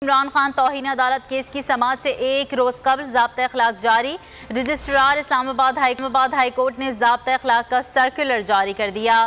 इमरान खान तौहीन अदालत केस की समाअत से एक रोज कबल ज़ाब्ता अखलाक जारी। रजिस्ट्रार इस्लामाबाद हाई कोर्ट ने ज़ाब्ता अखलाक का सर्कुलर जारी कर दिया।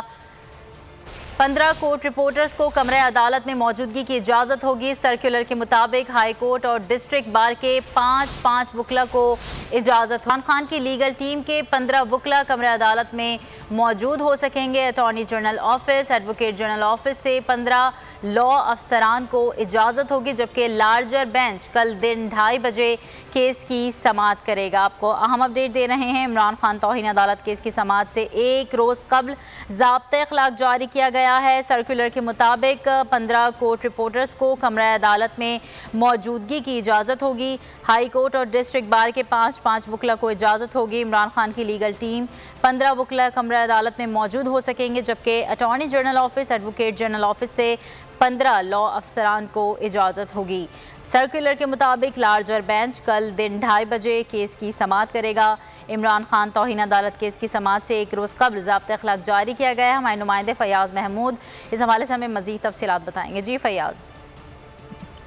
15 कोर्ट रिपोर्टर्स को कमरे अदालत में मौजूदगी की इजाज़त होगी। सर्कुलर के मुताबिक हाई कोर्ट और डिस्ट्रिक्ट बार के 5 वकला को इजाज़त। इमरान खान की लीगल टीम के 15 वकला कमरे अदालत में मौजूद हो सकेंगे। Attorney general office, advocate general office से 15 लॉ अफसरान को इजाज़त होगी, जबकि लार्जर बेंच कल दिन 2:30 बजे केस की समाअत करेगा। आपको अहम अपडेट दे रहे हैं। इमरान खान तौहीन अदालत केस की समाअत से एक रोज़ कबल ज़ाब्ता अखलाक जारी किया गया है। सर्कुलर के मुताबिक 15 कोर्ट रिपोर्टर्स को कमरा अदालत में मौजूदगी की इजाज़त होगी। हाई कोर्ट और डिस्ट्रिक्ट बार के 5 वकला को इजाज़त होगी। इमरान खान की लीगल टीम 15 वकला कमरा अदालत में मौजूद हो सकेंगे, जबकि attorney general office, advocate general office से 15 लॉ अफसरान को इजाज़त होगी। सर्कुलर के मुताबिक लार्जर बेंच कल दिन 2:30 बजे केस की समाअत करेगा। इमरान खान तौहीन अदालत केस की समाअत से एक रोज़ कबल ज़ाब्ता अखलाक जारी किया गया है। हमारे नुमाइंदे फैयाज़ महमूद इस हवाले से हमें मज़ीद तफसीलात बताएंगे। जी फैयाज़।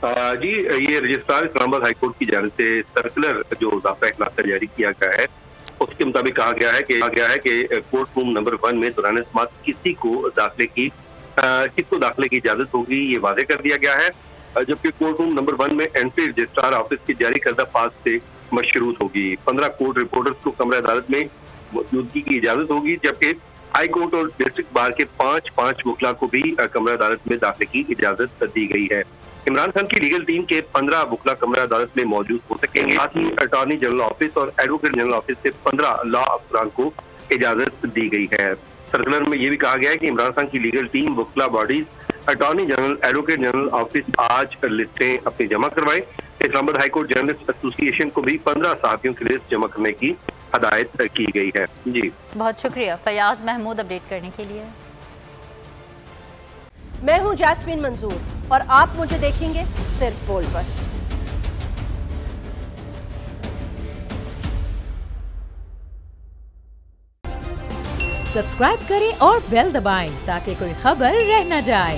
जी, ये रजिस्ट्रार इस्लामाबाद हाई कोर्ट की जानिब से सर्कुलर जो ज़ाब्ता अखलाक का जारी किया गया है, उसके मुताबिक कहा गया है कि कोर्ट रूम नंबर 1 में दौरान समाअत किसको दाखिले की इजाजत होगी, ये वादे कर दिया गया है। जबकि कोर्ट रूम नंबर 1 में एंट्री रजिस्ट्रार ऑफिस की जारी करदा पास से मशरूत होगी। 15 कोर्ट रिपोर्टर्स को कमरा अदालत में मौजूदगी की इजाजत होगी, जबकि हाई कोर्ट और डिस्ट्रिक्ट बार के 5 वकला को भी कमरा अदालत में दाखिले की इजाजत दी गई है। इमरान खान की लीगल टीम के 15 वकला कमरा अदालत में मौजूद हो सकेंगे। साथ ही अटॉर्नी जनरल ऑफिस और एडवोकेट जनरल ऑफिस से 15 लॉ अफसरान को इजाजत दी गई है। सर्कुलर में यह भी कहा गया है कि इमरान खान की लीगल टीम वकला bodies, attorney general, advocate general office आज लिस्टें अपनी जमा करवाएं। Islamabad high court journalist association को भी 15 साथियों की लिस्ट जमा करने की हदायत की गई है। जी, बहुत शुक्रिया फैयाज महमूद अपडेट करने के लिए। मैं हूं जैस्मीन मंजूर और आप मुझे देखेंगे सिर्फ बोल पर। सब्सक्राइब करें और बेल दबाएं ताकि कोई खबर रह न जाए।